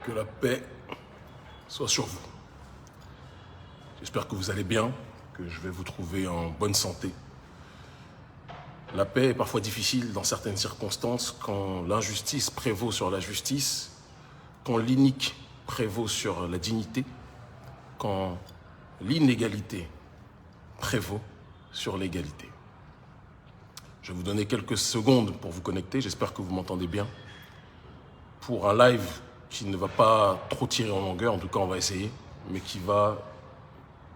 Que la paix soit sur vous. J'espère que vous allez bien, que je vais vous trouver en bonne santé. La paix est parfois difficile dans certaines circonstances quand l'injustice prévaut sur la justice, quand l'inique prévaut sur la dignité, quand l'inégalité prévaut sur l'égalité. Je vais vous donner quelques secondes pour vous connecter, j'espère que vous m'entendez bien. Pour un live qui ne va pas trop tirer en longueur, en tout cas on va essayer, mais qui va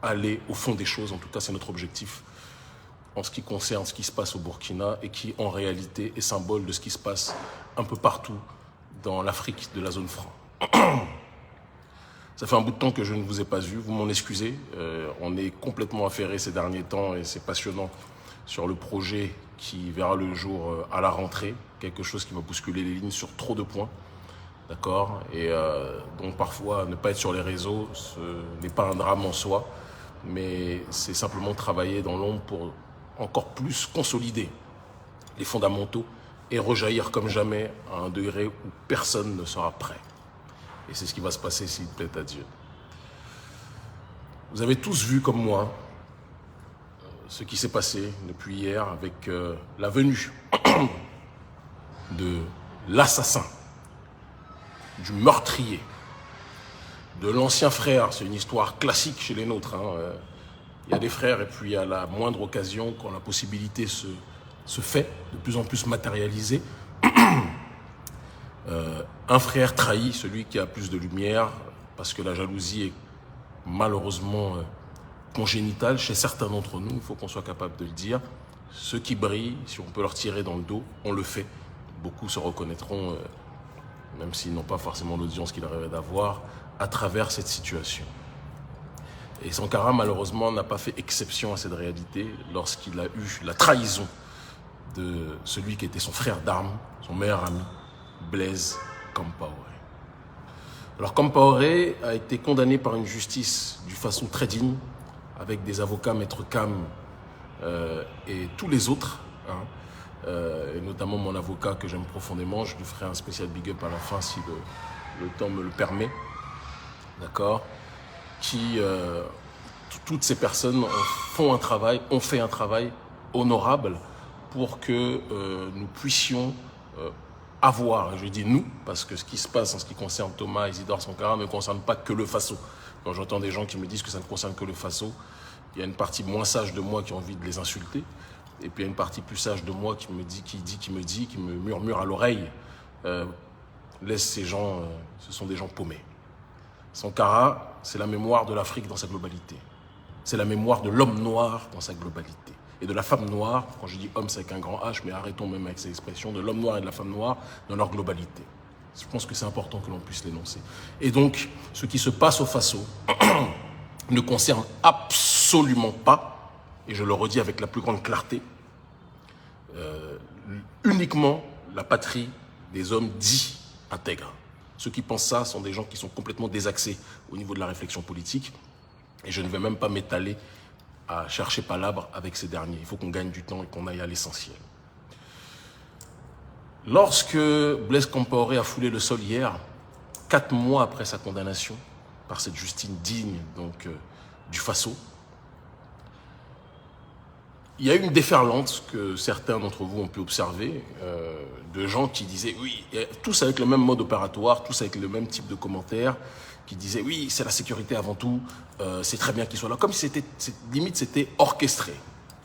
aller au fond des choses, en tout cas c'est notre objectif, en ce qui concerne ce qui se passe au Burkina et qui en réalité est symbole de ce qui se passe un peu partout dans l'Afrique de la zone franc. Ça fait un bout de temps que je ne vous ai pas vu, vous m'en excusez, on est complètement affairé ces derniers temps et c'est passionnant sur le projet qui verra le jour à la rentrée, quelque chose qui va bousculer les lignes sur trop de points. D'accord. Et donc parfois, ne pas être sur les réseaux, ce n'est pas un drame en soi, mais c'est simplement travailler dans l'ombre pour encore plus consolider les fondamentaux et rejaillir comme jamais à un degré où personne ne sera prêt. Et c'est ce qui va se passer s'il plaît à Dieu. Vous avez tous vu comme moi ce qui s'est passé depuis hier avec la venue de l'assassin, du meurtrier, de l'ancien frère. C'est une histoire classique chez les nôtres. Il y a des frères et puis à la moindre occasion, quand la possibilité se fait, de plus en plus matérialisée, un frère trahit celui qui a plus de lumière, parce que la jalousie est malheureusement congénitale chez certains d'entre nous, il faut qu'on soit capable de le dire. Ceux qui brillent, si on peut leur tirer dans le dos, on le fait. Beaucoup se reconnaîtront même s'ils n'ont pas forcément l'audience qu'ils rêvaient d'avoir, à travers cette situation. Et Sankara, malheureusement, n'a pas fait exception à cette réalité lorsqu'il a eu la trahison de celui qui était son frère d'armes, son meilleur ami, Blaise Compaoré. Alors Compaoré a été condamné par une justice d'une façon très digne, avec des avocats, Maître Cam et tous les autres, et notamment mon avocat que j'aime profondément. Je lui ferai un spécial big up à la fin si le temps me le permet, d'accord, qui toutes ces personnes ont fait un travail honorable pour que nous puissions avoir, je dis nous, parce que ce qui se passe en ce qui concerne Thomas Isidore Sankara ne concerne pas que le Faso. Quand j'entends des gens qui me disent que ça ne concerne que le Faso, il y a une partie moins sage de moi qui a envie de les insulter. Et puis il y a une partie plus sage de moi qui me murmure à l'oreille. Laisse ces gens, ce sont des gens paumés. Sankara, c'est la mémoire de l'Afrique dans sa globalité. C'est la mémoire de l'homme noir dans sa globalité. Et de la femme noire, quand je dis homme c'est avec un grand H, mais arrêtons même avec ces expressions, de l'homme noir et de la femme noire dans leur globalité. Je pense que c'est important que l'on puisse l'énoncer. Et donc, ce qui se passe au Faso ne concerne absolument pas, et je le redis avec la plus grande clarté, uniquement la patrie des hommes dits intègres. Ceux qui pensent ça sont des gens qui sont complètement désaxés au niveau de la réflexion politique, et je ne vais même pas m'étaler à chercher palabre avec ces derniers. Il faut qu'on gagne du temps et qu'on aille à l'essentiel. Lorsque Blaise Compaoré a foulé le sol hier, 4 mois après sa condamnation par cette justice digne donc, du Faso, il y a eu une déferlante que certains d'entre vous ont pu observer, de gens qui disaient oui, tous avec le même mode opératoire, tous avec le même type de commentaires, qui disaient oui, c'est la sécurité avant tout, c'est très bien qu'ils soient là, comme si limite c'était orchestré.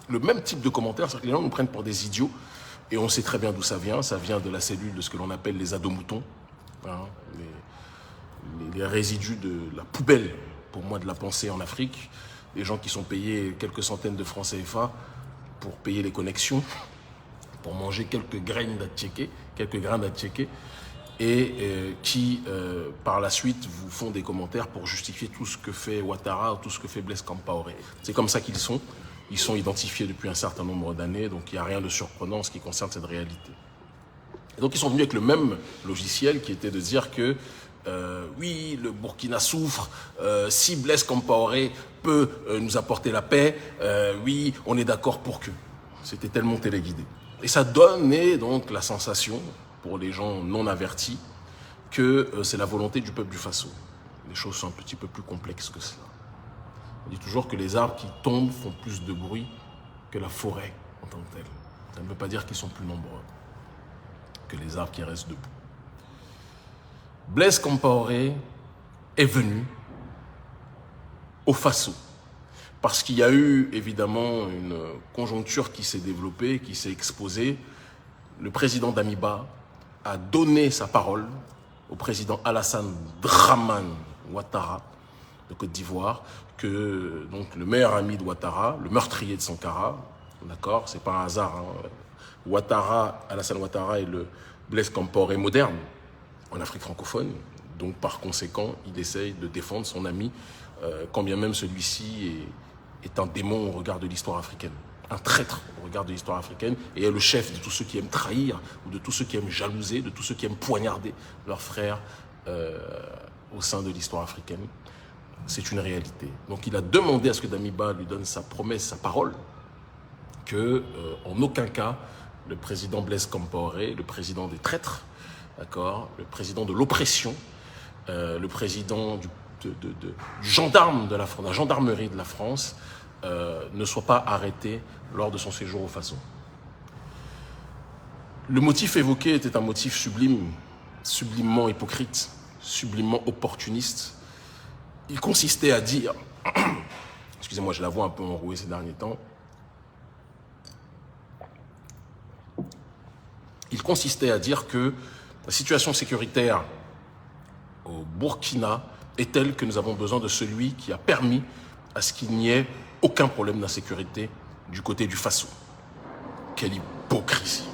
Le même type de commentaires, c'est que les gens nous prennent pour des idiots, et on sait très bien d'où ça vient de la cellule de ce que l'on appelle les ados-moutons, les résidus de la poubelle, pour moi, de la pensée en Afrique, des gens qui sont payés quelques centaines de francs CFA pour payer les connexions, pour manger quelques graines d'attiéké, et qui, par la suite, vous font des commentaires pour justifier tout ce que fait Ouattara ou tout ce que fait Blaise Compaoré. C'est comme ça qu'ils sont. Ils sont identifiés depuis un certain nombre d'années, donc il n'y a rien de surprenant en ce qui concerne cette réalité. Et donc ils sont venus avec le même logiciel qui était de dire que oui, le Burkina souffre, si Blaise Compaoré peut nous apporter la paix, oui, on est d'accord pour que. C'était tellement téléguidé. Et ça donnait donc la sensation, pour les gens non avertis, que c'est la volonté du peuple du Faso. Les choses sont un petit peu plus complexes que cela. On dit toujours que les arbres qui tombent font plus de bruit que la forêt en tant que telle. Ça ne veut pas dire qu'ils sont plus nombreux que les arbres qui restent debout. Blaise Compaoré est venu au Faso parce qu'il y a eu évidemment une conjoncture qui s'est développée, qui s'est exposée. Le président Damiba a donné sa parole au président Alassane Dramane Ouattara de Côte d'Ivoire, que donc le meilleur ami de Ouattara, le meurtrier de Sankara, d'accord, c'est pas un hasard, hein. Alassane Ouattara est le Blaise Compaoré moderne en Afrique francophone, donc par conséquent, il essaye de défendre son ami, quand bien même celui-ci est un démon au regard de l'histoire africaine, un traître au regard de l'histoire africaine, et est le chef de tous ceux qui aiment trahir, ou de tous ceux qui aiment jalouser, de tous ceux qui aiment poignarder leurs frères au sein de l'histoire africaine. C'est une réalité. Donc il a demandé à ce que Damiba lui donne sa promesse, sa parole, que en aucun cas, le président Blaise Compaoré, le président des traîtres, d'accord, le président de l'oppression, le président du gendarme de la gendarmerie de la France, ne soit pas arrêté lors de son séjour au Faso. Le motif évoqué était un motif sublime, sublimement hypocrite, sublimement opportuniste. Il consistait à dire, excusez-moi, j'ai la voix un peu enrouée ces derniers temps, il consistait à dire que la situation sécuritaire au Burkina est telle que nous avons besoin de celui qui a permis à ce qu'il n'y ait aucun problème d'insécurité du côté du Faso. Quelle hypocrisie.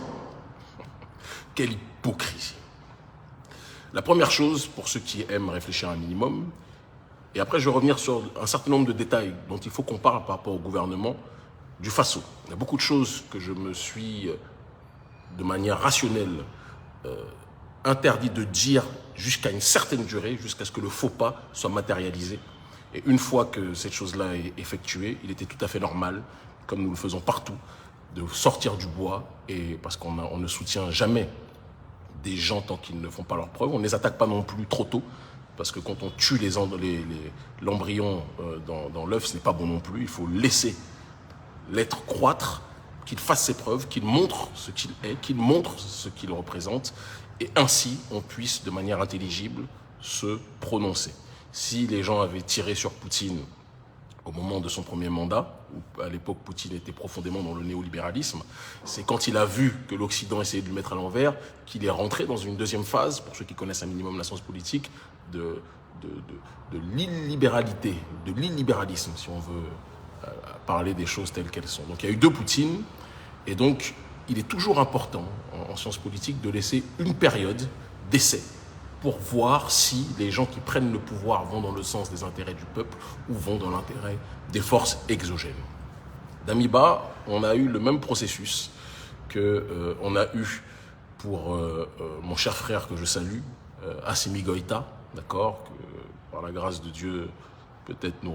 Quelle hypocrisie. La première chose, pour ceux qui aiment réfléchir un minimum, et après je vais revenir sur un certain nombre de détails dont il faut qu'on parle par rapport au gouvernement du Faso. Il y a beaucoup de choses que je me suis, de manière rationnelle, interdit de dire jusqu'à une certaine durée, jusqu'à ce que le faux pas soit matérialisé. Et une fois que cette chose-là est effectuée, il était tout à fait normal, comme nous le faisons partout, de sortir du bois, et parce qu'on ne soutient jamais des gens tant qu'ils ne font pas leurs preuves. On ne les attaque pas non plus trop tôt, parce que quand on tue l'embryon dans l'œuf, ce n'est pas bon non plus. Il faut laisser l'être croître, qu'il fasse ses preuves, qu'il montre ce qu'il est, qu'il montre ce qu'il représente, et ainsi on puisse de manière intelligible se prononcer. Si les gens avaient tiré sur Poutine au moment de son premier mandat, où à l'époque Poutine était profondément dans le néolibéralisme, c'est quand il a vu que l'Occident essayait de le mettre à l'envers qu'il est rentré dans une deuxième phase, pour ceux qui connaissent un minimum la science politique, de l'illibéralité, de l'illibéralisme, si on veut parler des choses telles qu'elles sont. Donc il y a eu deux Poutines, et donc il est toujours important en sciences politiques de laisser une période d'essai pour voir si les gens qui prennent le pouvoir vont dans le sens des intérêts du peuple ou vont dans l'intérêt des forces exogènes. Damiba, on a eu le même processus qu'on a eu pour mon cher frère que je salue, Assimi Goïta, d'accord, que par la grâce de Dieu, peut-être nous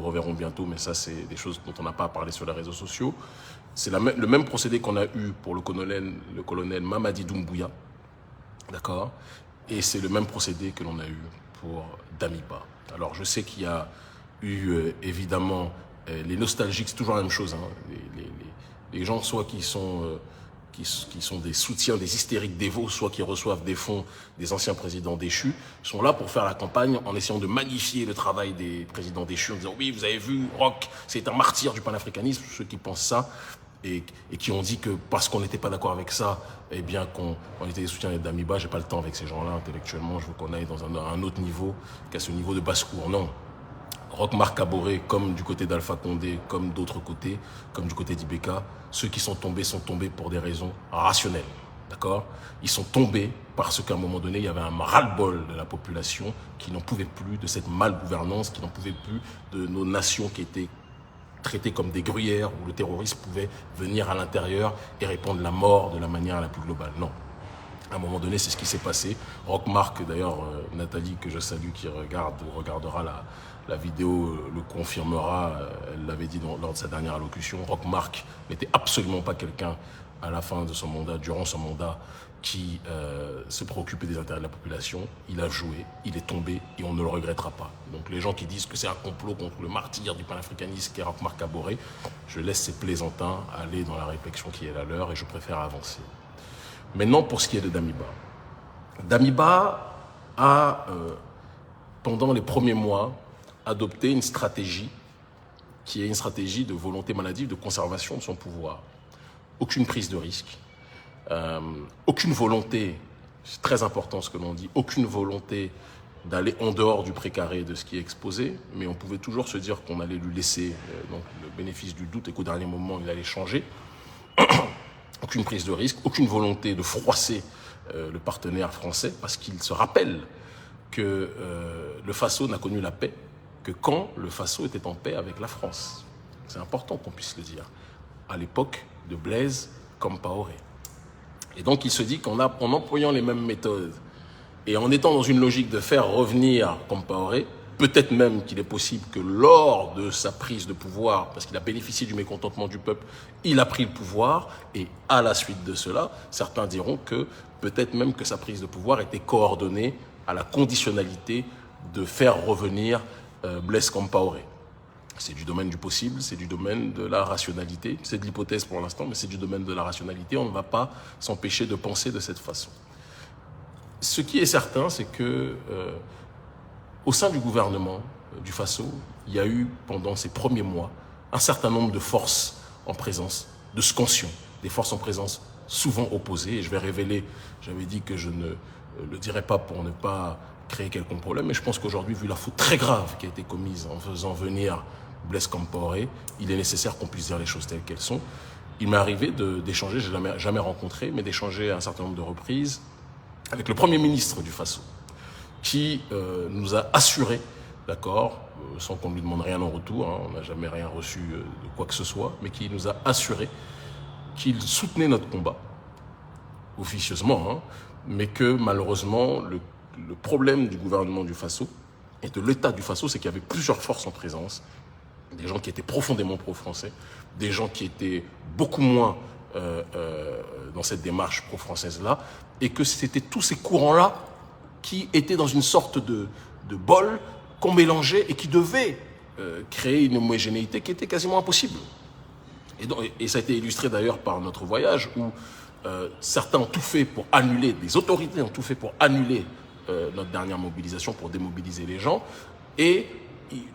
reverrons bientôt, mais ça c'est des choses dont on n'a pas à parler sur les réseaux sociaux. C'est le même procédé qu'on a eu pour le colonel Mamadi Doumbouya, d'accord, et c'est le même procédé que l'on a eu pour Damiba. Alors je sais qu'il y a eu évidemment les nostalgiques, c'est toujours la même chose, hein, les gens soit qui sont des soutiens, des hystériques dévots, soit qui reçoivent des fonds des anciens présidents déchus, sont là pour faire la campagne en essayant de magnifier le travail des présidents déchus, en disant oui, vous avez vu, Roch, c'est un martyr du panafricanisme, ceux qui pensent ça, et qui ont dit que parce qu'on n'était pas d'accord avec ça, eh bien qu'on était des soutiens d'Damiba. J'ai pas le temps avec ces gens-là intellectuellement, je veux qu'on aille dans un autre niveau qu'à ce niveau de basse-cour. Non. Roch Marc Kaboré, comme du côté d'Alpha Condé, comme d'autres côtés, comme du côté d'Ibeka, ceux qui sont tombés pour des raisons rationnelles. D'accord? Ils sont tombés parce qu'à un moment donné, il y avait un ras-le-bol de la population qui n'en pouvait plus de cette malgouvernance, qui n'en pouvait plus de nos nations qui étaient traitées comme des gruyères, où le terroriste pouvait venir à l'intérieur et répandre la mort de la manière la plus globale. Non. À un moment donné, c'est ce qui s'est passé. Roch Marc, d'ailleurs, Nathalie, que je salue, qui regardera la vidéo, le confirmera, elle l'avait dit lors de sa dernière allocution. Roch Marc n'était absolument pas quelqu'un, à la fin de son mandat, durant son mandat, qui se préoccupait des intérêts de la population. Il a joué, il est tombé et on ne le regrettera pas. Donc les gens qui disent que c'est un complot contre le martyr du panafricanisme qui est Marc Kaboré, je laisse ces plaisantins aller dans la réflexion qui est la leur et je préfère avancer. Maintenant, pour ce qui est de Damiba. Damiba a, pendant les premiers mois, adopté une stratégie qui est une stratégie de volonté maladive, de conservation de son pouvoir. Aucune prise de risque. Aucune volonté, c'est très important ce que l'on dit, aucune volonté d'aller en dehors du précaré de ce qui est exposé, mais on pouvait toujours se dire qu'on allait lui laisser donc, le bénéfice du doute et qu'au dernier moment, il allait changer. Aucune prise de risque, aucune volonté de froisser le partenaire français, parce qu'il se rappelle que le Faso n'a connu la paix que quand le Faso était en paix avec la France. C'est important qu'on puisse le dire. À l'époque de Blaise Compaoré. Et donc, il se dit qu'en employant les mêmes méthodes et en étant dans une logique de faire revenir Compaoré, peut-être même qu'il est possible que lors de sa prise de pouvoir, parce qu'il a bénéficié du mécontentement du peuple, il a pris le pouvoir et à la suite de cela, certains diront que peut-être même que sa prise de pouvoir était coordonnée à la conditionnalité de faire revenir Blaise Compaoré. C'est du domaine du possible, c'est du domaine de la rationalité. C'est de l'hypothèse pour l'instant, mais c'est du domaine de la rationalité. On ne va pas s'empêcher de penser de cette façon. Ce qui est certain, c'est que au sein du gouvernement du Faso, il y a eu, pendant ces premiers mois, un certain nombre de forces en présence, de scansions, des forces en présence souvent opposées. Et je vais révéler, j'avais dit que je ne le dirais pas pour ne pas créer quelconque problème, mais je pense qu'aujourd'hui, vu la faute très grave qui a été commise en faisant venir Blaise Compaoré, il est nécessaire qu'on puisse dire les choses telles qu'elles sont. Il m'est arrivé d'échanger, je ne l'ai jamais rencontré, mais d'échanger à un certain nombre de reprises avec le Premier ministre du Faso, qui nous a assuré, d'accord, sans qu'on ne lui demande rien en retour, hein, on n'a jamais rien reçu de quoi que ce soit, mais qui nous a assuré qu'il soutenait notre combat, officieusement, hein, mais que malheureusement, le problème du gouvernement du Faso et de l'État du Faso, c'est qu'il y avait plusieurs forces en présence, des gens qui étaient profondément pro-français, des gens qui étaient beaucoup moins dans cette démarche pro-française-là, et que c'était tous ces courants-là qui étaient dans une sorte de bol qu'on mélangeait et qui devaient créer une homogénéité qui était quasiment impossible. Et ça a été illustré d'ailleurs par notre voyage où certains ont tout fait pour annuler, des autorités ont tout fait pour annuler notre dernière mobilisation, pour démobiliser les gens. Et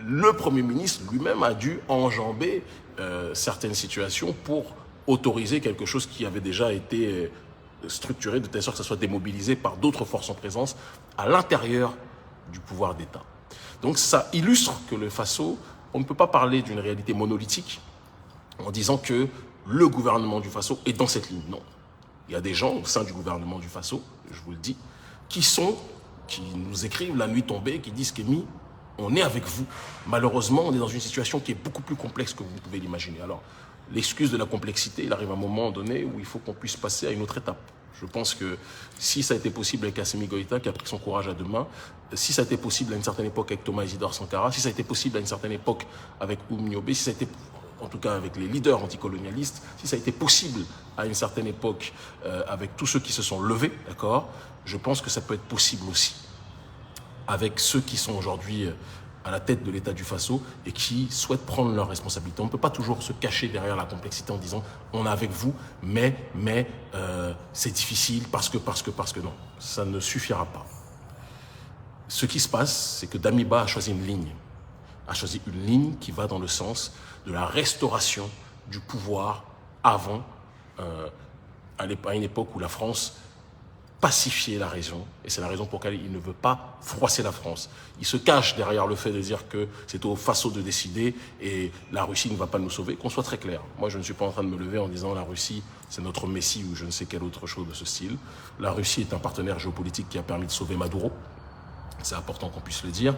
le Premier ministre lui-même a dû enjamber certaines situations pour autoriser quelque chose qui avait déjà été structuré de telle sorte que ça soit démobilisé par d'autres forces en présence à l'intérieur du pouvoir d'État. Donc ça illustre que le Faso, on ne peut pas parler d'une réalité monolithique en disant que le gouvernement du Faso est dans cette ligne. Non. Il y a des gens au sein du gouvernement du Faso, je vous le dis, qui nous écrivent la nuit tombée, qui disent qu'Emi, on est avec vous. Malheureusement, on est dans une situation qui est beaucoup plus complexe que vous pouvez l'imaginer. Alors, l'excuse de la complexité, il arrive un moment donné où il faut qu'on puisse passer à une autre étape. Je pense que si ça a été possible avec Assimi Goïta, qui a pris son courage à deux mains, si ça a été possible à une certaine époque avec Thomas Isidore Sankara, si ça a été possible à une certaine époque avec Oum Niobé, si ça a été, en tout cas avec les leaders anticolonialistes, si ça a été possible à une certaine époque avec tous ceux qui se sont levés, d'accord, je pense que ça peut être possible aussi avec ceux qui sont aujourd'hui à la tête de l'État du Faso et qui souhaitent prendre leurs responsabilités. On ne peut pas toujours se cacher derrière la complexité en disant on est avec vous, mais c'est difficile parce que non. Ça ne suffira pas. Ce qui se passe, c'est que Damiba a choisi une ligne qui va dans le sens de la restauration du pouvoir avant, à une époque où la France pacifier la région, et c'est la raison pour laquelle il ne veut pas froisser la France. Il se cache derrière le fait de dire que c'est au Faso de décider et la Russie ne va pas nous sauver, qu'on soit très clair. Moi, je ne suis pas en train de me lever en disant la Russie, c'est notre messie ou je ne sais quelle autre chose de ce style. La Russie est un partenaire géopolitique qui a permis de sauver Maduro, c'est important qu'on puisse le dire.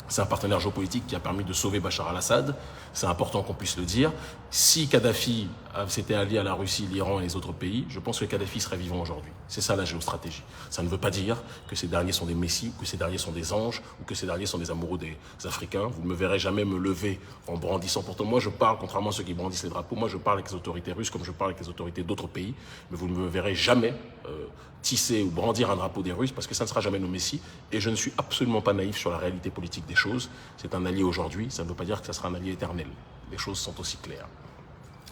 C'est un partenaire géopolitique qui a permis de sauver Bachar al-Assad, c'est important qu'on puisse le dire. Si Kadhafi s'était allié à la Russie, l'Iran et les autres pays, je pense que Kadhafi serait vivant aujourd'hui. C'est ça la géostratégie. Ça ne veut pas dire que ces derniers sont des messies, que ces derniers sont des anges, ou que ces derniers sont des amoureux des Africains. Vous ne me verrez jamais me lever en brandissant. Pourtant, moi je parle, contrairement à ceux qui brandissent les drapeaux, moi je parle avec les autorités russes comme je parle avec les autorités d'autres pays, mais vous ne me verrez jamais tisser ou brandir un drapeau des Russes parce que ça ne sera jamais nos messies. Et je ne suis absolument pas naïf sur la réalité politique des choses. C'est un allié aujourd'hui, ça ne veut pas dire que ça sera un allié éternel. Les choses sont aussi claires.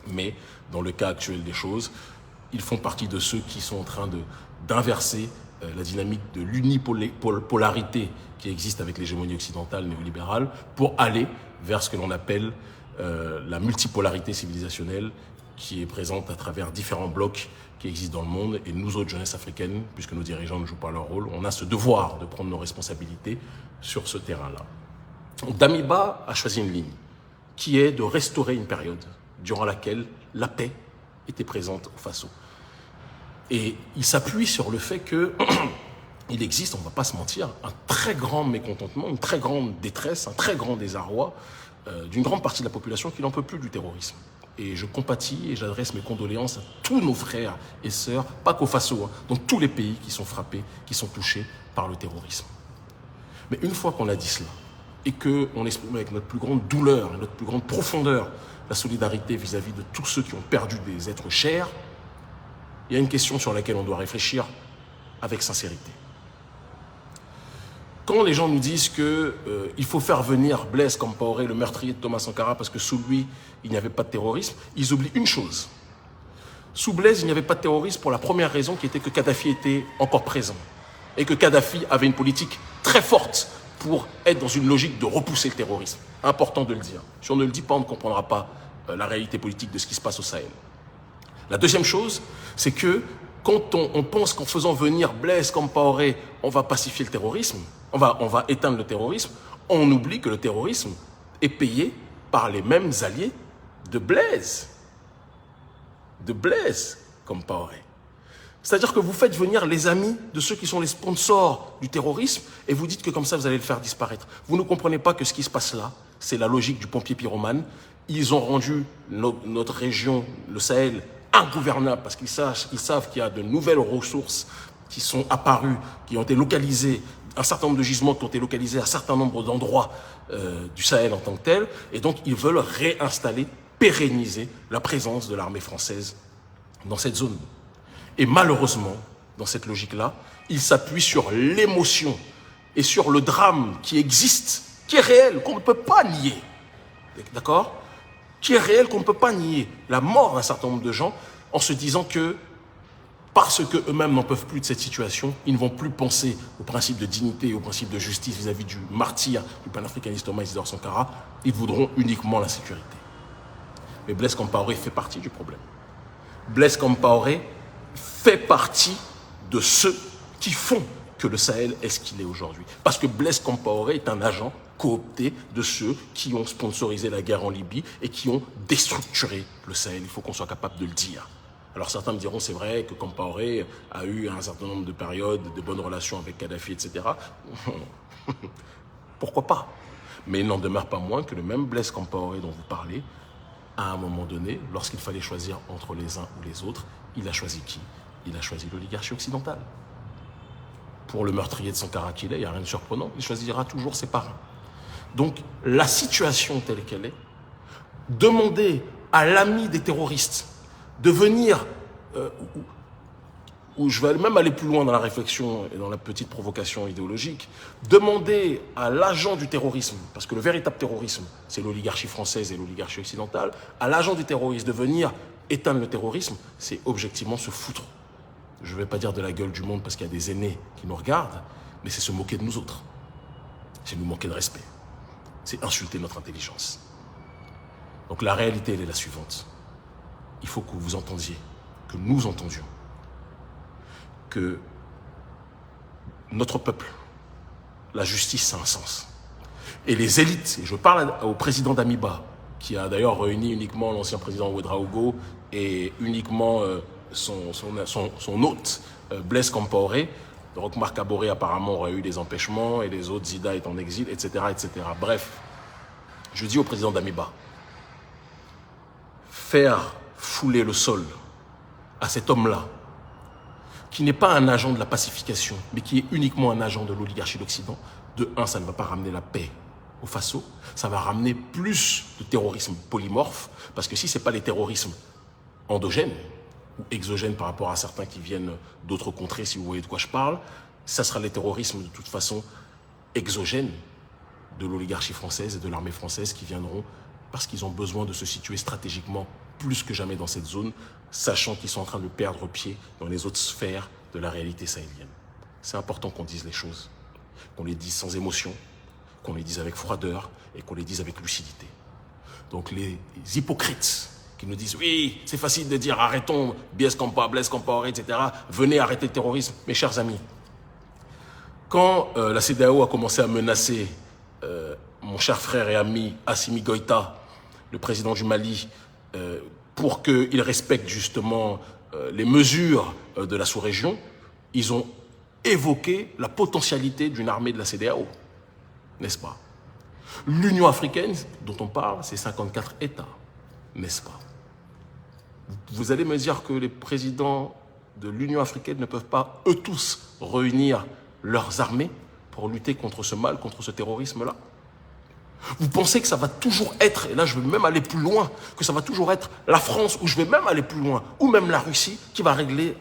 Mais dans le cas actuel des choses, ils font partie de ceux qui sont en train d'inverser la dynamique de l'unipolarité qui existe avec l'hégémonie occidentale néolibérale pour aller vers ce que l'on appelle la multipolarité civilisationnelle qui est présente à travers différents blocs qui existent dans le monde. Et nous autres, jeunesse africaine, puisque nos dirigeants ne jouent pas leur rôle, on a ce devoir de prendre nos responsabilités sur ce terrain-là. Damiba a choisi une ligne qui est de restaurer une période durant laquelle la paix était présente au Faso. Et il s'appuie sur le fait qu'il existe, on ne va pas se mentir, un très grand mécontentement, une très grande détresse, un très grand désarroi d'une grande partie de la population qui n'en peut plus du terrorisme. Et je compatis et j'adresse mes condoléances à tous nos frères et sœurs, pas qu'au Faso, dans tous les pays qui sont frappés, qui sont touchés par le terrorisme. Mais une fois qu'on a dit cela, et qu'on exprime avec notre plus grande douleur, notre plus grande profondeur, la solidarité vis-à-vis de tous ceux qui ont perdu des êtres chers, il y a une question sur laquelle on doit réfléchir avec sincérité. Quand les gens nous disent qu'il faut faire venir Blaise Compaoré, le meurtrier de Thomas Sankara, parce que sous lui, il n'y avait pas de terrorisme, ils oublient une chose. Sous Blaise, il n'y avait pas de terrorisme pour la première raison qui était que Kadhafi était encore présent. Et que Kadhafi avait une politique très forte pour être dans une logique de repousser le terrorisme. Important de le dire. Si on ne le dit pas, on ne comprendra pas la réalité politique de ce qui se passe au Sahel. La deuxième chose, c'est que quand on pense qu'en faisant venir Blaise Compaoré, on va pacifier le terrorisme, on va éteindre le terrorisme, on oublie que le terrorisme est payé par les mêmes alliés de Blaise Compaoré. C'est-à-dire que vous faites venir les amis de ceux qui sont les sponsors du terrorisme et vous dites que comme ça, vous allez le faire disparaître. Vous ne comprenez pas que ce qui se passe là, c'est la logique du pompier pyromane. Ils ont rendu notre région, le Sahel, ingouvernable parce qu'ils savent qu'il y a de nouvelles ressources qui sont apparues, qui ont été localisées, un certain nombre de gisements qui ont été localisés à un certain nombre d'endroits du Sahel en tant que tel. Et donc, ils veulent réinstaller, pérenniser la présence de l'armée française dans cette zone. Et malheureusement, dans cette logique-là, il s'appuie sur l'émotion et sur le drame qui existe, qui est réel, qu'on ne peut pas nier. D'accord ? Qui est réel, qu'on ne peut pas nier. La mort d'un certain nombre de gens en se disant que parce qu'eux-mêmes n'en peuvent plus de cette situation, ils ne vont plus penser au principe de dignité et au principe de justice vis-à-vis du martyr du panafricaniste Thomas Isidore Sankara, ils voudront uniquement la sécurité. Mais Blaise Compaoré fait partie du problème. Blaise Compaoré fait partie de ceux qui font que le Sahel est ce qu'il est aujourd'hui. Parce que Blaise Compaoré est un agent coopté de ceux qui ont sponsorisé la guerre en Libye et qui ont déstructuré le Sahel. Il faut qu'on soit capable de le dire. Alors certains me diront, c'est vrai que Compaoré a eu un certain nombre de périodes de bonnes relations avec Kadhafi, etc. Pourquoi pas? Mais il n'en demeure pas moins que le même Blaise Compaoré dont vous parlez, à un moment donné, lorsqu'il fallait choisir entre les uns ou les autres, il a choisi qui? Il a choisi l'oligarchie occidentale. Pour le meurtrier de Sankara qu'il est, il n'y a rien de surprenant, il choisira toujours ses parrains. Donc, la situation telle qu'elle est, demander à l'ami des terroristes de venir, où je vais même aller plus loin dans la réflexion et dans la petite provocation idéologique, demander à l'agent du terrorisme, parce que le véritable terrorisme, c'est l'oligarchie française et l'oligarchie occidentale, à l'agent du terrorisme de venir éteindre le terrorisme, c'est objectivement se foutre. Je ne vais pas dire de la gueule du monde parce qu'il y a des aînés qui nous regardent, mais c'est se moquer de nous autres. C'est nous manquer de respect. C'est insulter notre intelligence. Donc la réalité, elle est la suivante. Il faut que vous entendiez, que nous entendions, que notre peuple, la justice, ça a un sens. Et les élites, et je parle au président Damiba, qui a d'ailleurs réuni uniquement l'ancien président Ouedraogo et uniquement son hôte, Blaise Compaoré. Donc Marc Kaboré apparemment aurait eu des empêchements et les autres, Zida est en exil, etc., etc. Bref, je dis au président Damiba, faire fouler le sol à cet homme-là, qui n'est pas un agent de la pacification, mais qui est uniquement un agent de l'oligarchie d'Occident, de un, ça ne va pas ramener la paix au Faso, ça va ramener plus de terrorisme polymorphe, parce que si ce n'est pas les terrorismes endogènes, ou exogènes par rapport à certains qui viennent d'autres contrées, si vous voyez de quoi je parle, ça sera les terrorismes de toute façon exogènes de l'oligarchie française et de l'armée française qui viendront parce qu'ils ont besoin de se situer stratégiquement plus que jamais dans cette zone, sachant qu'ils sont en train de perdre pied dans les autres sphères de la réalité sahélienne. C'est important qu'on dise les choses, qu'on les dise sans émotion, qu'on les dise avec froideur et qu'on les dise avec lucidité. Donc les hypocrites qui nous disent « Oui, c'est facile de dire arrêtons Blaise Compaoré, etc. Venez arrêter le terrorisme. » Mes chers amis, quand la CEDEAO a commencé à menacer mon cher frère et ami Assimi Goïta, le président du Mali, pour qu'il respecte justement les mesures de la sous-région, ils ont évoqué la potentialité d'une armée de la CEDEAO, n'est-ce pas? L'Union africaine, dont on parle, c'est 54 États, n'est-ce pas? Vous allez me dire que les présidents de l'Union africaine ne peuvent pas, eux tous, réunir leurs armées pour lutter contre ce mal, contre ce terrorisme-là? Vous pensez que ça va toujours être, et là je vais même aller plus loin, que ça va toujours être la France, ou je vais même aller plus loin, ou même la Russie, qui va régler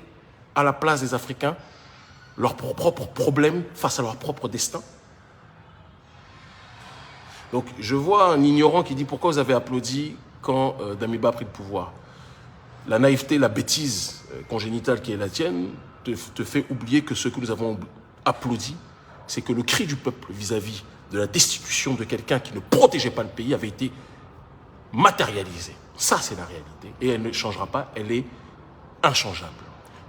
à la place des Africains leurs propres problèmes face à leur propre destin? Donc je vois un ignorant qui dit « Pourquoi vous avez applaudi quand Damiba a pris le pouvoir ?» La naïveté, la bêtise congénitale qui est la tienne te fait oublier que ce que nous avons applaudi, c'est que le cri du peuple vis-à-vis de la destitution de quelqu'un qui ne protégeait pas le pays avait été matérialisé. Ça, c'est la réalité. Et elle ne changera pas, elle est inchangeable.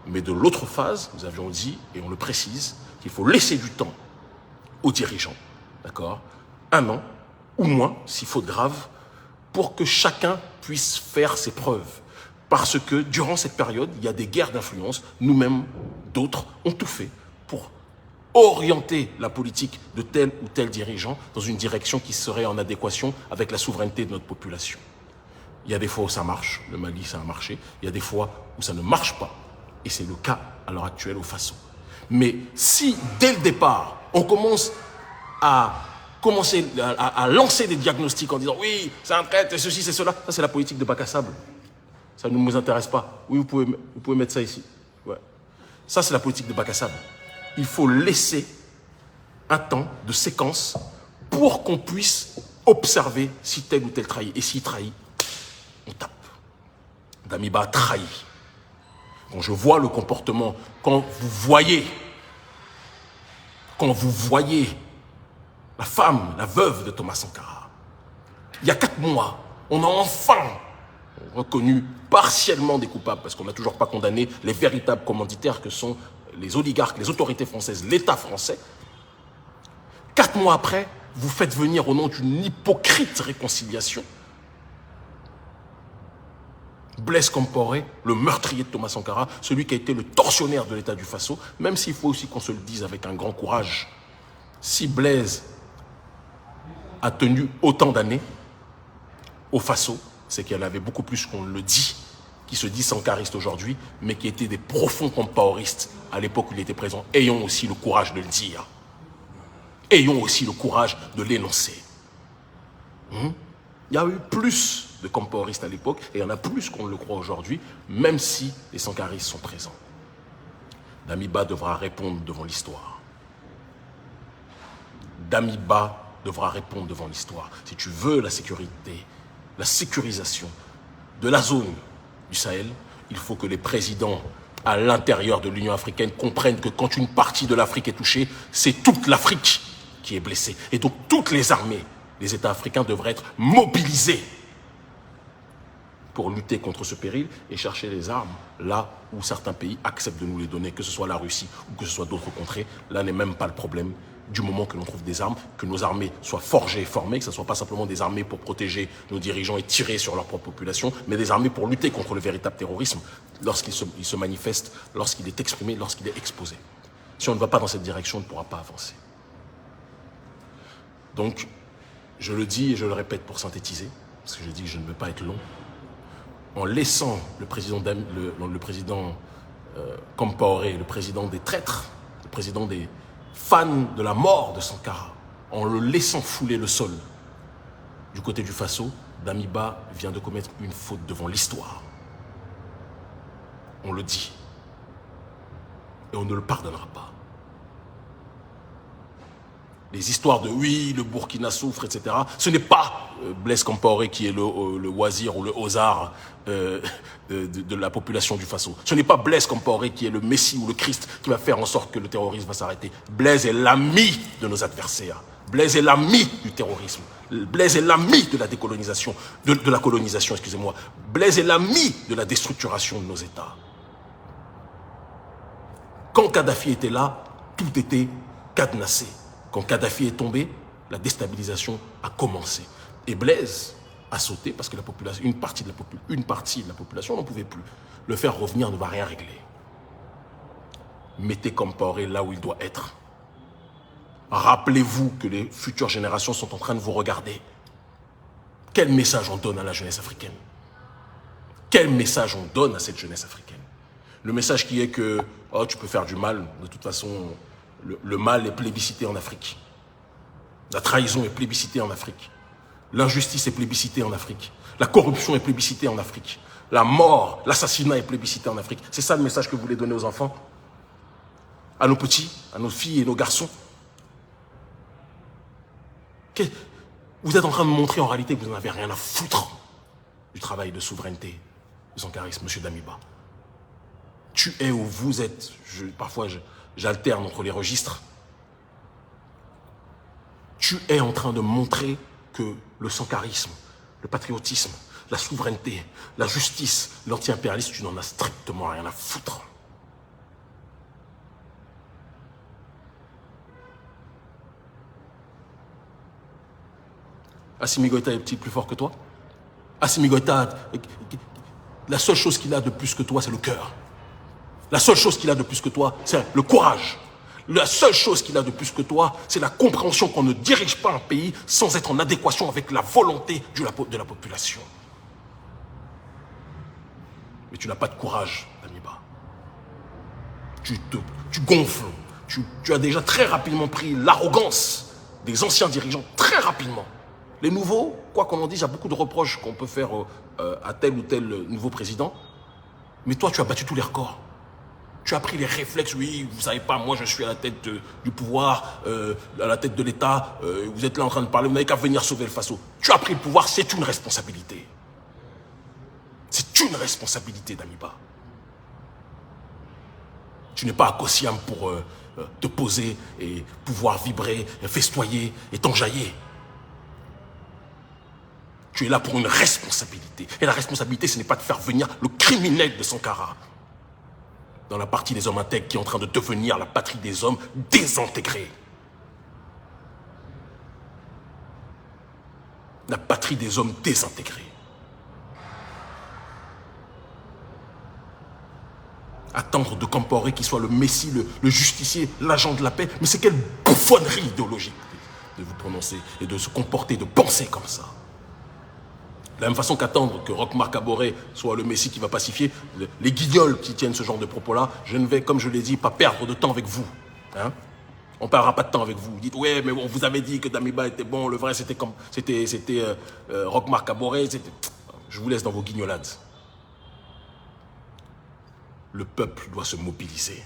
Mais de l'autre phase, nous avions dit, et on le précise, qu'il faut laisser du temps aux dirigeants, d'accord? 1 an, ou moins, si faute grave, pour que chacun puisse faire ses preuves. Parce que durant cette période, il y a des guerres d'influence. Nous-mêmes, d'autres, ont tout fait pour orienter la politique de tel ou tel dirigeant dans une direction qui serait en adéquation avec la souveraineté de notre population. Il y a des fois où ça marche, le Mali, ça a marché. Il y a des fois où ça ne marche pas. Et c'est le cas à l'heure actuelle au Faso. Mais si, dès le départ, on commence à lancer des diagnostics en disant « Oui, c'est un traître, c'est ceci, c'est cela », ça c'est la politique de bac à sable. Ça ne nous intéresse pas. Oui, vous pouvez mettre ça ici. Ouais. Ça, c'est la politique de bac à sable. Il faut laisser un temps de séquence pour qu'on puisse observer si tel ou tel trahit. Et s'il trahit, on tape. Damiba a trahi. Quand je vois le comportement, quand vous voyez la femme, la veuve de Thomas Sankara, il y a 4 mois, on a enfin reconnu partiellement des coupables, parce qu'on n'a toujours pas condamné les véritables commanditaires que sont les oligarques, les autorités françaises, l'État français. 4 mois après, vous faites venir au nom d'une hypocrite réconciliation Blaise Compaoré, le meurtrier de Thomas Sankara, celui qui a été le tortionnaire de l'État du Faso, même s'il faut aussi qu'on se le dise avec un grand courage. Si Blaise a tenu autant d'années au Faso, c'est qu'il y en avait beaucoup plus qu'on le dit, qui se dit sankaristes aujourd'hui, mais qui étaient des profonds compaoristes à l'époque où il était présent. Ayons aussi le courage de le dire. Ayons aussi le courage de l'énoncer. Il y a eu plus de compaoristes à l'époque, et il y en a plus qu'on le croit aujourd'hui, même si les sankaristes sont présents. Damiba devra répondre devant l'histoire. Damiba devra répondre devant l'histoire. Si tu veux la sécurité, la sécurisation de la zone du Sahel, il faut que les présidents à l'intérieur de l'Union africaine comprennent que quand une partie de l'Afrique est touchée, c'est toute l'Afrique qui est blessée. Et donc toutes les armées des États africains devraient être mobilisées pour lutter contre ce péril et chercher les armes là où certains pays acceptent de nous les donner, que ce soit la Russie ou que ce soit d'autres contrées. Là n'est même pas le problème. Du moment que l'on trouve des armes, que nos armées soient forgées et formées, que ce ne soit pas simplement des armées pour protéger nos dirigeants et tirer sur leur propre population, mais des armées pour lutter contre le véritable terrorisme lorsqu'il se manifeste, lorsqu'il est exprimé, lorsqu'il est exposé. Si on ne va pas dans cette direction, on ne pourra pas avancer. Donc, je le dis et je le répète pour synthétiser, parce que je dis que je ne veux pas être long. en laissant le président, Compaoré, le président des traîtres, le président des fans de la mort de Sankara, en le laissant fouler le sol du côté du Faso, Damiba vient de commettre une faute devant l'histoire. On le dit. Et on ne le pardonnera pas. Les histoires de oui, le Burkina souffre, etc. Ce n'est pas Blaise Compaoré qui est le wazir ou le Ozar de la population du Faso. Ce n'est pas Blaise Compaoré qui est le Messie ou le Christ qui va faire en sorte que le terrorisme va s'arrêter. Blaise est l'ami de nos adversaires. Blaise est l'ami du terrorisme. Blaise est l'ami de la décolonisation, de la colonisation, excusez-moi. Blaise est l'ami de la déstructuration de nos États. Quand Kadhafi était là, tout était cadenassé. Quand Kadhafi est tombé, la déstabilisation a commencé. Et Blaise a sauté parce que la population, une partie de la population n'en pouvait plus. Le faire revenir ne va rien régler. Mettez Compaoré là où il doit être. Rappelez-vous que les futures générations sont en train de vous regarder. Quel message on donne à la jeunesse africaine? Quel message on donne à cette jeunesse africaine? Le message qui est que oh, tu peux faire du mal, de toute façon, le mal est plébiscité en Afrique. La trahison est plébiscitée en Afrique. L'injustice est plébiscitée en Afrique. La corruption est plébiscitée en Afrique. La mort, l'assassinat est plébiscité en Afrique. C'est ça le message que vous voulez donner aux enfants? À nos petits, à nos filles et nos garçons? Vous êtes en train de montrer en réalité que vous n'en avez rien à foutre du travail de souveraineté de Sankarisme, M. Damiba. Tu es où vous êtes. Parfois, j'alterne entre les registres. Tu es en train de montrer que le sankarisme, le patriotisme, la souveraineté, la justice, l'anti-impérialisme, tu n'en as strictement rien à foutre. Assimi Goïta est-il plus fort que toi? Assimi Goïta, la seule chose qu'il a de plus que toi, c'est le cœur. La seule chose qu'il a de plus que toi, c'est le courage. La seule chose qu'il a de plus que toi, c'est la compréhension qu'on ne dirige pas un pays sans être en adéquation avec la volonté de la population. Mais tu n'as pas de courage, Damiba. Tu gonfles. Tu as déjà très rapidement pris l'arrogance des anciens dirigeants, très rapidement. Les nouveaux, quoi qu'on en dise, il y a beaucoup de reproches qu'on peut faire à tel ou tel nouveau président. Mais toi, tu as battu tous les records. Tu as pris les réflexes, oui, vous savez pas, moi je suis à la tête du pouvoir, à la tête de l'État, vous êtes là en train de parler, vous n'avez qu'à venir sauver le Faso. Tu as pris le pouvoir, c'est une responsabilité. C'est une responsabilité, Damiba. Tu n'es pas à Kossiam pour te poser et pouvoir vibrer, festoyer et t'enjailler. Tu es là pour une responsabilité. Et la responsabilité, ce n'est pas de faire venir le criminel de Sankara dans la partie des hommes intègres qui est en train de devenir la patrie des hommes désintégrés. La patrie des hommes désintégrés. Attendre de Compaoré qu'il soit le messie, le justicier, l'agent de la paix. Mais c'est quelle bouffonnerie idéologique de vous prononcer et de se comporter, de penser comme ça. De la même façon qu'attendre que Roch-Marc Kaboré soit le messie qui va pacifier, les guignols qui tiennent ce genre de propos-là, je ne vais, comme je l'ai dit, pas perdre de temps avec vous. Hein? On ne perdra pas de temps avec vous. Vous dites, ouais, mais on vous avait dit que Damiba était bon, le vrai c'était Roch-Marc Kaboré. Je vous laisse dans vos guignolades. Le peuple doit se mobiliser.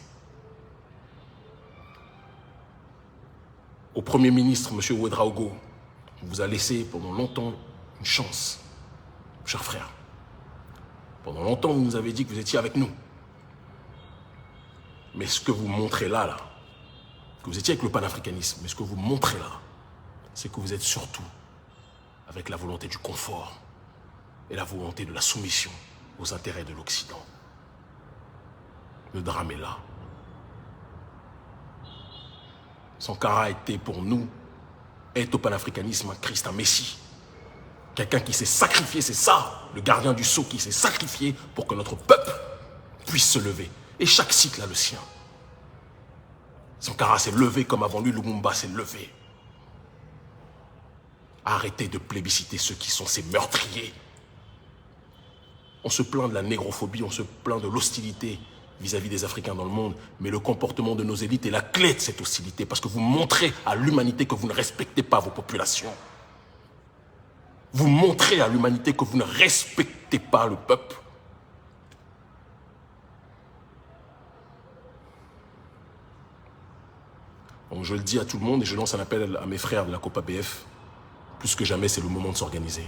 Au Premier ministre, M. Ouedraogo, on vous a laissé pendant longtemps une chance. Cher frère, pendant longtemps, vous nous avez dit que vous étiez avec nous. Mais ce que vous montrez là, que vous étiez avec le panafricanisme, mais ce que vous montrez là, c'est que vous êtes surtout avec la volonté du confort et la volonté de la soumission aux intérêts de l'Occident. Le drame est là. Sankara était pour nous, est au panafricanisme un Christ, un Messie. Quelqu'un qui s'est sacrifié, c'est ça, le gardien du sceau qui s'est sacrifié pour que notre peuple puisse se lever. Et chaque cycle a le sien. Sankara s'est levé comme avant lui, Lumumba s'est levé. Arrêtez de plébisciter ceux qui sont ces meurtriers. On se plaint de la négrophobie, on se plaint de l'hostilité vis-à-vis des Africains dans le monde, mais le comportement de nos élites est la clé de cette hostilité, parce que vous montrez à l'humanité que vous ne respectez pas vos populations. Vous montrez à l'humanité que vous ne respectez pas le peuple. Donc je le dis à tout le monde et je lance un appel à mes frères de la Copa BF. Plus que jamais, c'est le moment de s'organiser.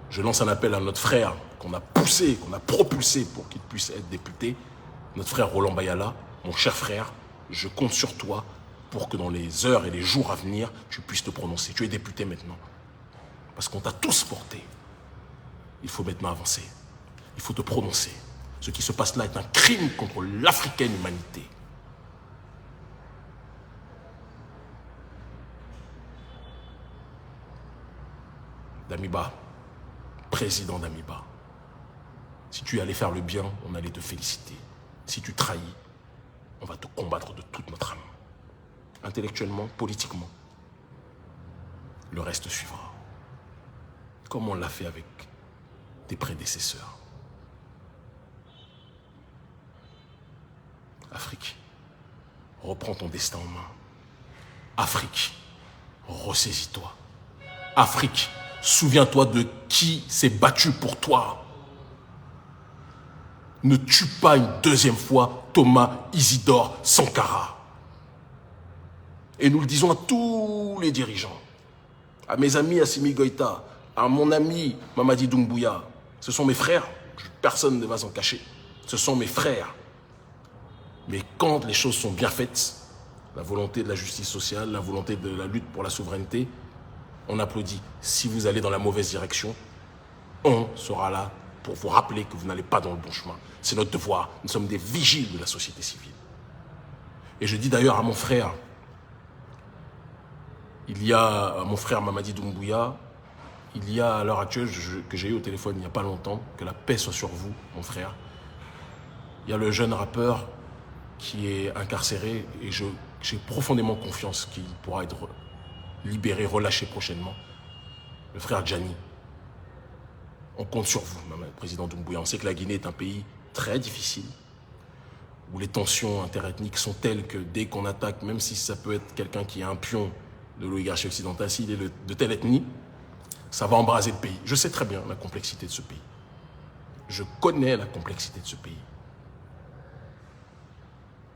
Je lance un appel à notre frère qu'on a poussé, qu'on a propulsé pour qu'il puisse être député, notre frère Roland Bayala, mon cher frère, je compte sur toi pour que dans les heures et les jours à venir, tu puisses te prononcer. Tu es député maintenant. Parce qu'on t'a tous porté. Il faut maintenant avancer. Il faut te prononcer. Ce qui se passe là est un crime contre l'africaine humanité. Damiba, président Damiba, si tu allais faire le bien, on allait te féliciter. Si tu trahis, on va te combattre de toute notre âme. Intellectuellement, politiquement. Le reste suivra. Comme on l'a fait avec tes prédécesseurs. Afrique, reprends ton destin en main. Afrique, ressaisis-toi. Afrique, souviens-toi de qui s'est battu pour toi. Ne tue pas une deuxième fois Thomas Isidore Sankara. Et nous le disons à tous les dirigeants, à mes amis Assimi Goïta, à mon ami Mamadi Doumbouya. Ce sont mes frères, personne ne va s'en cacher. Ce sont mes frères. Mais quand les choses sont bien faites, la volonté de la justice sociale, la volonté de la lutte pour la souveraineté, on applaudit. Si vous allez dans la mauvaise direction, on sera là pour vous rappeler que vous n'allez pas dans le bon chemin. C'est notre devoir. Nous sommes des vigiles de la société civile. Et je dis d'ailleurs à mon frère, mon frère Mamadi Doumbouya, il y a à l'heure actuelle, que j'ai eu au téléphone il n'y a pas longtemps, que la paix soit sur vous, mon frère. Il y a le jeune rappeur qui est incarcéré et j'ai profondément confiance qu'il pourra être libéré, relâché prochainement. Le frère Djani. On compte sur vous, président Doumbouya. On sait que la Guinée est un pays très difficile, où les tensions interethniques sont telles que dès qu'on attaque, même si ça peut être quelqu'un qui est un pion de l'oligarchie occidentale, s'il est de telle ethnie, ça va embraser le pays. Je sais très bien la complexité de ce pays. Je connais la complexité de ce pays.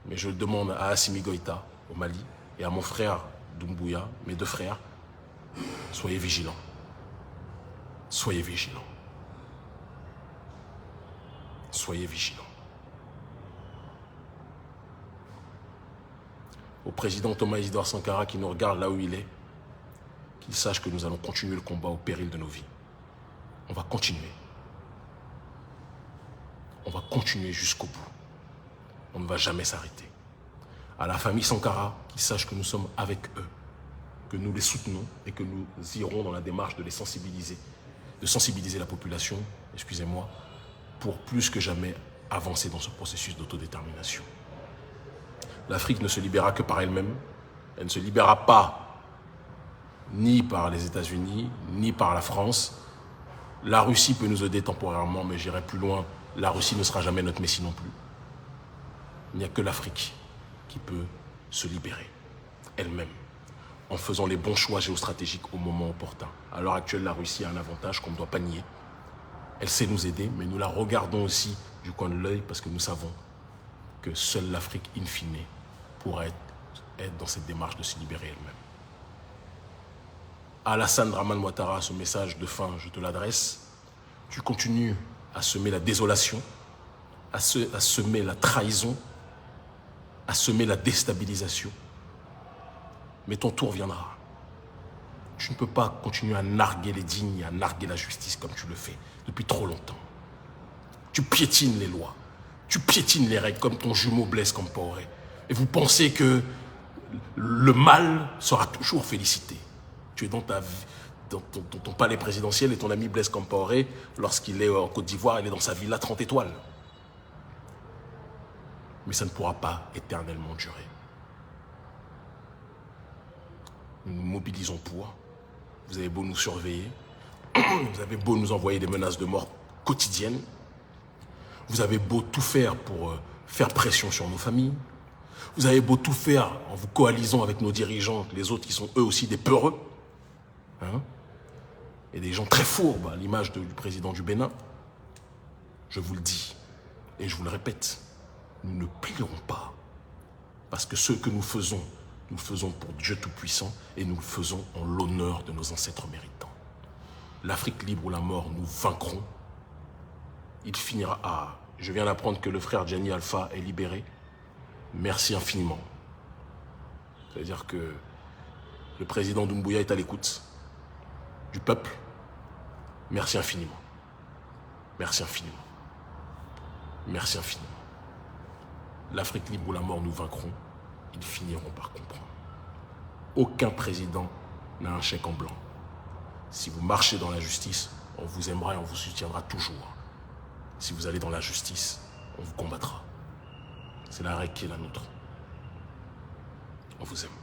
Mais je demande à Assimi Goïta, au Mali, et à mon frère Doumbouya, mes deux frères, soyez vigilants. Soyez vigilants. Soyez vigilants. Au président Thomas Isidore Sankara qui nous regarde là où il est, qu'il sache que nous allons continuer le combat au péril de nos vies. On va continuer. On va continuer jusqu'au bout. On ne va jamais s'arrêter. À la famille Sankara, qu'ils sachent que nous sommes avec eux, que nous les soutenons et que nous irons dans la démarche de les sensibiliser, de sensibiliser la population, excusez-moi, pour plus que jamais avancer dans ce processus d'autodétermination. L'Afrique ne se libérera que par elle-même. Elle ne se libérera pas ni par les États-Unis, ni par la France. La Russie peut nous aider temporairement, mais j'irai plus loin. La Russie ne sera jamais notre messie non plus. Il n'y a que l'Afrique qui peut se libérer elle-même en faisant les bons choix géostratégiques au moment opportun. À l'heure actuelle, la Russie a un avantage qu'on ne doit pas nier. Elle sait nous aider, mais nous la regardons aussi du coin de l'œil parce que nous savons que seule l'Afrique, in fine, pourra être dans cette démarche de se libérer elle-même. À Alassane Dramane Ouattara, ce message de fin, je te l'adresse. Tu continues à semer la désolation, à semer la trahison, à semer la déstabilisation. Mais ton tour viendra. Tu ne peux pas continuer à narguer les dignes et à narguer la justice comme tu le fais depuis trop longtemps. Tu piétines les lois. Tu piétines les règles comme ton jumeau Blaise Compaoré. Et vous pensez que le mal sera toujours félicité. Tu es dans ton palais présidentiel et ton ami Blaise Compaoré, lorsqu'il est en Côte d'Ivoire, il est dans sa villa 30 étoiles. Mais ça ne pourra pas éternellement durer. Nous nous mobilisons pour. Vous avez beau nous surveiller, vous avez beau nous envoyer des menaces de mort quotidienne. Vous avez beau tout faire pour faire pression sur nos familles. Vous avez beau tout faire en vous coalisant avec nos dirigeants, les autres qui sont eux aussi des peureux. Hein? Et des gens très fourbes, à l'image du président du Bénin. Je vous le dis, et je vous le répète, nous ne plierons pas. Parce que ce que nous le faisons pour Dieu Tout-Puissant et nous le faisons en l'honneur de nos ancêtres méritants. L'Afrique libre ou la mort, nous vaincrons. Il finira à... Je viens d'apprendre que le frère Gianni Alpha est libéré. Merci infiniment. C'est-à-dire que le président Doumbouya est à l'écoute du peuple. Merci infiniment. Merci infiniment. Merci infiniment. L'Afrique libre ou la mort, nous vaincrons. Ils finiront par comprendre. Aucun président n'a un chèque en blanc. Si vous marchez dans la justice, on vous aimera et on vous soutiendra toujours. Si vous allez dans la justice, on vous combattra. C'est la règle qui est la nôtre. On vous aime.